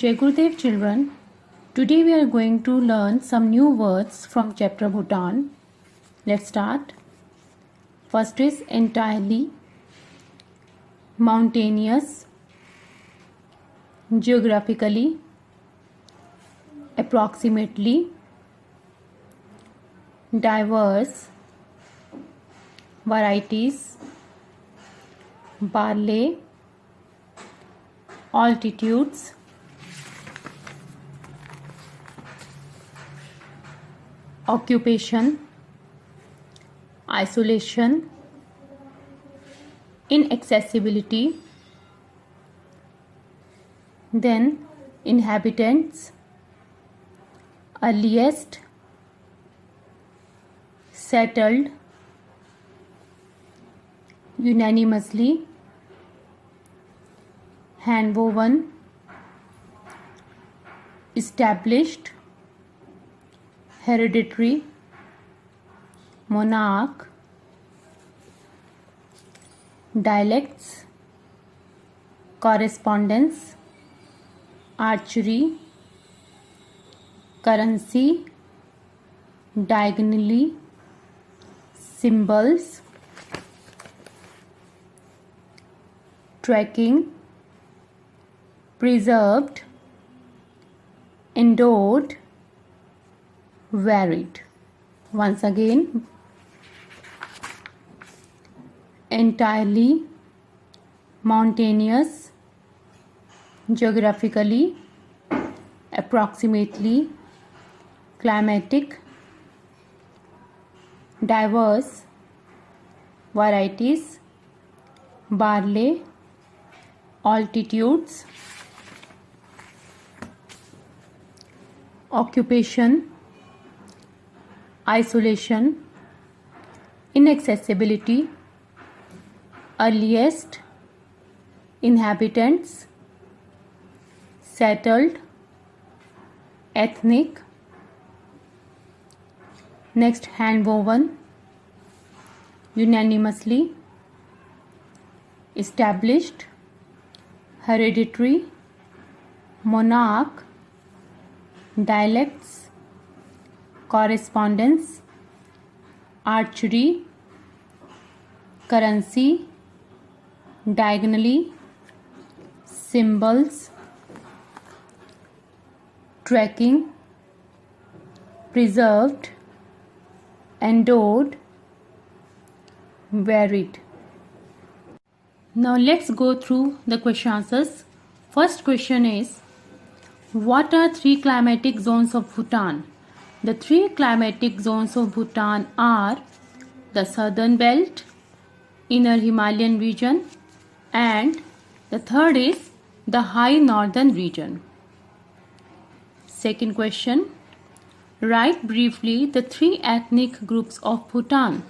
Jai Gurudev children, today we are going to learn some new words from chapter Bhutan. Let's start. First is entirely, mountainous, geographically, approximately, diverse, varieties, barley, altitudes, occupation, isolation, inaccessibility, then inhabitants, earliest, settled, unanimously, handwoven, established, hereditary, monarch, dialects, correspondence, archery, currency, diagonally, symbols, tracking, preserved, endowed, varied. Once again, entirely, mountainous, geographically, approximately, climatic, diverse, varieties, barley, altitudes, occupation, isolation, inaccessibility, earliest, inhabitants, settled, ethnic, next handwoven, unanimously, established, hereditary, monarch, dialects, correspondence, archery, currency, diagonally, symbols, tracking, preserved, endowed, varied. Now let's go through the question answers. First question is, what are three climatic zones of Bhutan? The three climatic zones of Bhutan are the southern belt, inner Himalayan region, and the third is the high northern region. Second question, write briefly the three ethnic groups of Bhutan.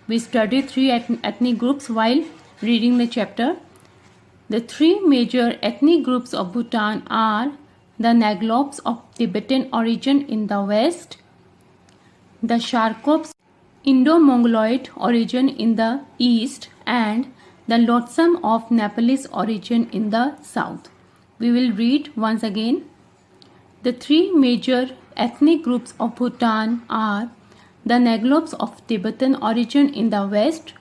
We studied three ethnic groups while reading the chapter. The three major ethnic groups of Bhutan are the Naglops of Tibetan origin in the west, the Sharkops Indo-Mongoloid origin in the east, and the Lotsum of Nepalese origin in the south. We will read once again. The three major ethnic groups of Bhutan are the Naglops of Tibetan origin in the west,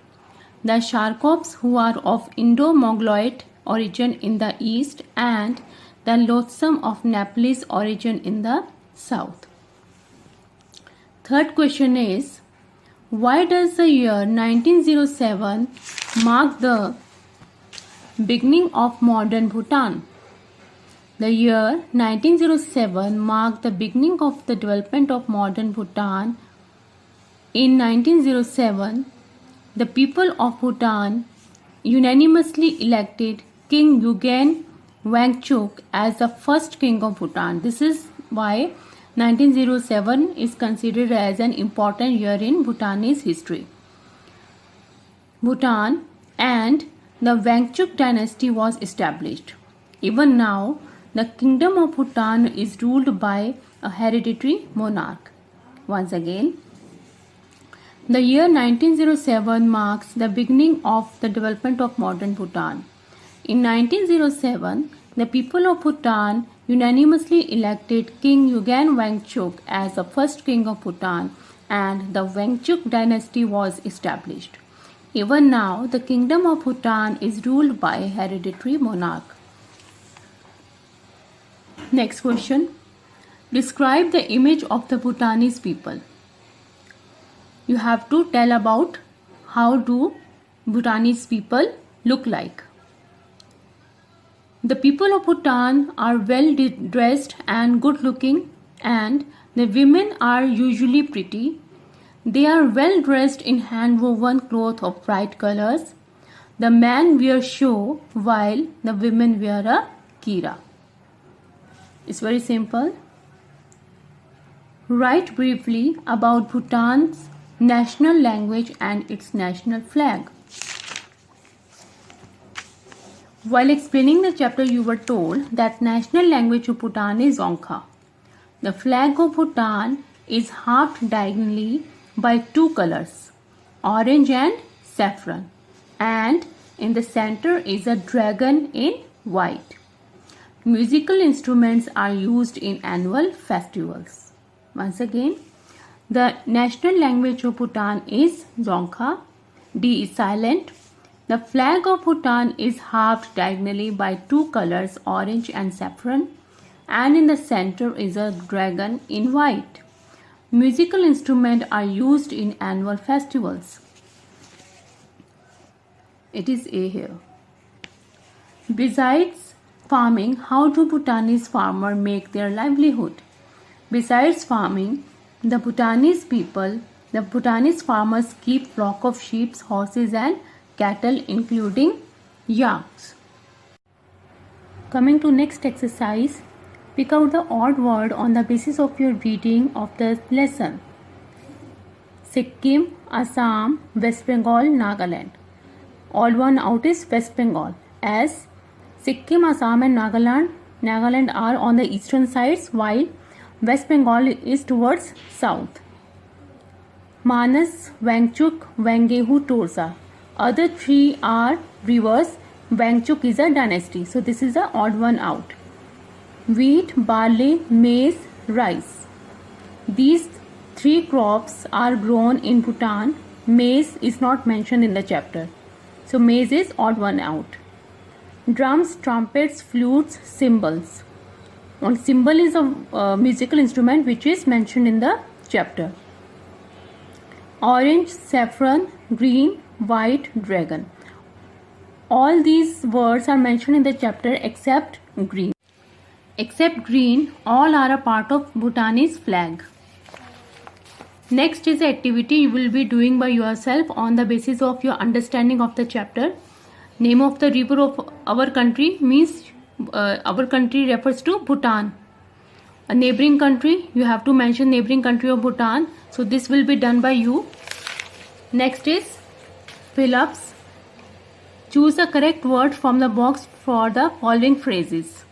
the Sharkops who are of Indo-Mongoloid origin in the east, and the Lotsum of Nepalese origin in the south. Third question is, why does the year 1907 mark the beginning of modern Bhutan? The year 1907 marked the beginning of the development of modern Bhutan. In 1907, the people of Bhutan unanimously elected King Yugen Wangchuk as the first king of Bhutan. This is why 1907 is considered as an important year in Bhutanese history. Bhutan and the Wangchuk dynasty was established. Even now, the kingdom of Bhutan is ruled by a hereditary monarch. Once again, the year 1907 marks the beginning of the development of modern Bhutan. In 1907, the people of Bhutan unanimously elected King Yugen Wangchuk as the first king of Bhutan, and the Wangchuk dynasty was established. Even now, the Kingdom of Bhutan is ruled by a hereditary monarch. Next question. Describe the image of the Bhutanese people. You have to tell about how do Bhutanese people look like. The people of Bhutan are well dressed and good looking, and the women are usually pretty. They are well dressed in hand woven cloth of bright colors. The men wear sho while the women wear a kira. It's very simple. Write briefly about Bhutan's national language and its national flag. While explaining the chapter, you were told that national language of Bhutan is Dzongkha. The flag of Bhutan is halved diagonally by two colors, orange and saffron, and in the center is a dragon in white. Musical instruments are used in annual festivals. Once again, the national language of Bhutan is Dzongkha. D is silent. The flag of Bhutan is halved diagonally by two colors, orange and saffron, and in the center is a dragon in white. Musical instruments are used in annual festivals. It is A here. Besides farming, how do Bhutanese farmers make their livelihood? Besides farming, the Bhutanese farmers keep flock of sheep, horses and cattle, including yaks. Coming to next exercise, pick out the odd word on the basis of your reading of the lesson. Sikkim, Assam, West Bengal, Nagaland. Odd one out is West Bengal, as Sikkim, Assam and Nagaland are on the eastern sides, while West Bengal is towards south. Manas, Wangchuk, Wangehu, Torsa. Other three are rivers. Wangchuk is a dynasty, so this is the odd one out. Wheat, barley, maize, rice. These three crops are grown in Bhutan. Maize is not mentioned in the chapter, so maize is odd one out. Drums, trumpets, flutes, cymbals. One cymbal is a musical instrument which is mentioned in the chapter. Orange, saffron, green, white, dragon. All these words are mentioned in the chapter except green. Except green, all are a part of Bhutanese flag. Next is the activity you will be doing by yourself on the basis of your understanding of the chapter. Name of the river of our country means our country refers to Bhutan. A neighboring country, you have to mention neighboring country of Bhutan. So this will be done by you. Next is fill-ups. Choose the correct word from the box for the following phrases.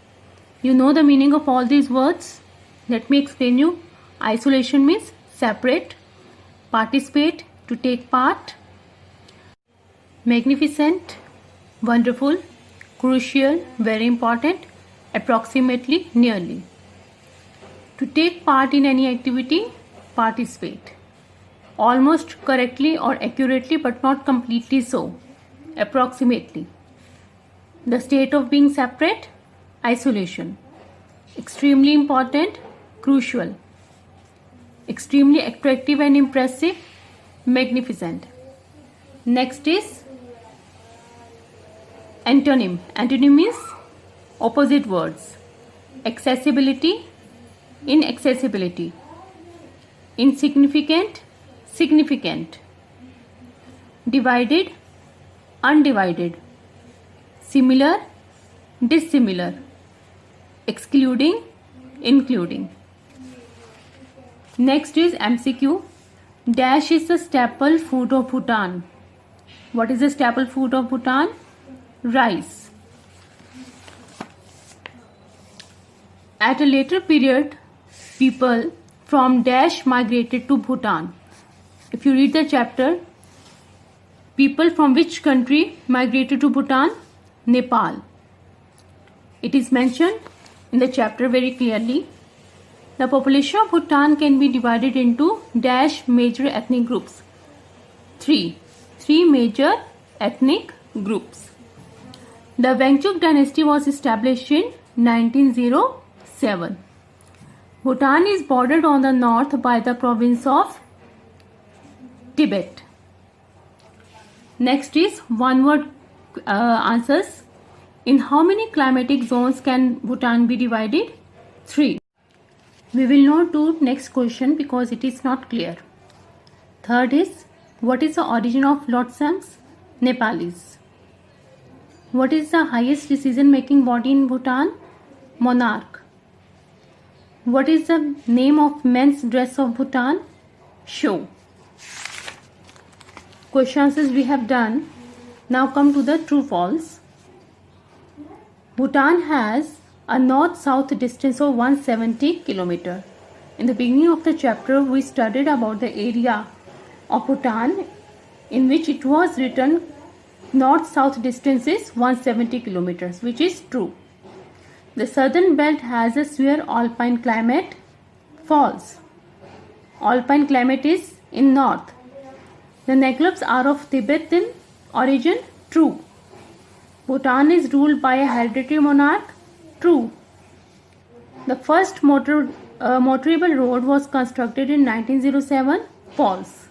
You know the meaning of all these words? Let me explain you. Isolation means separate. Participate, to take part. Magnificent, wonderful. Crucial, very important. Approximately, nearly. To take part in any activity, participate. Almost correctly or accurately but not completely so. Approximately. The state of being separate, isolation. Extremely important, crucial. Extremely attractive and impressive, magnificent. Next is antonym. Antonym is opposite words. Accessibility, inaccessibility. Insignificant, significant. Divided, undivided. Similar, dissimilar. Excluding, including. Next is MCQ. Dash is the staple food of Bhutan. What is the staple food of Bhutan? Rice. At a later period, people from Dash migrated to Bhutan. If you read the chapter, people from which country migrated to Bhutan? Nepal. It is mentioned in the chapter very clearly. The population of Bhutan can be divided into dash major ethnic groups. Three major ethnic groups. The Wangchuk dynasty was established in 1907. Bhutan is bordered on the north by the province of Tibet. Next is one word answers. In how many climatic zones can Bhutan be divided? 3. We will not do next question because it is not clear. Third is, what is the origin of Lotsangs? Nepalis. What is the highest decision making body in Bhutan? Monarch. What is the name of men's dress of Bhutan? Sho. Question answers we have done. Now come to the true false. Bhutan has a north-south distance of 170 km. In the beginning of the chapter, we studied about the area of Bhutan in which it was written north-south distance is 170 km, which is true. The southern belt has a severe alpine climate. False. Alpine climate is in north. The Neglubs are of Tibetan origin. True. Bhutan is ruled by a hereditary monarch. True. The first motorable road was constructed in 1907. False.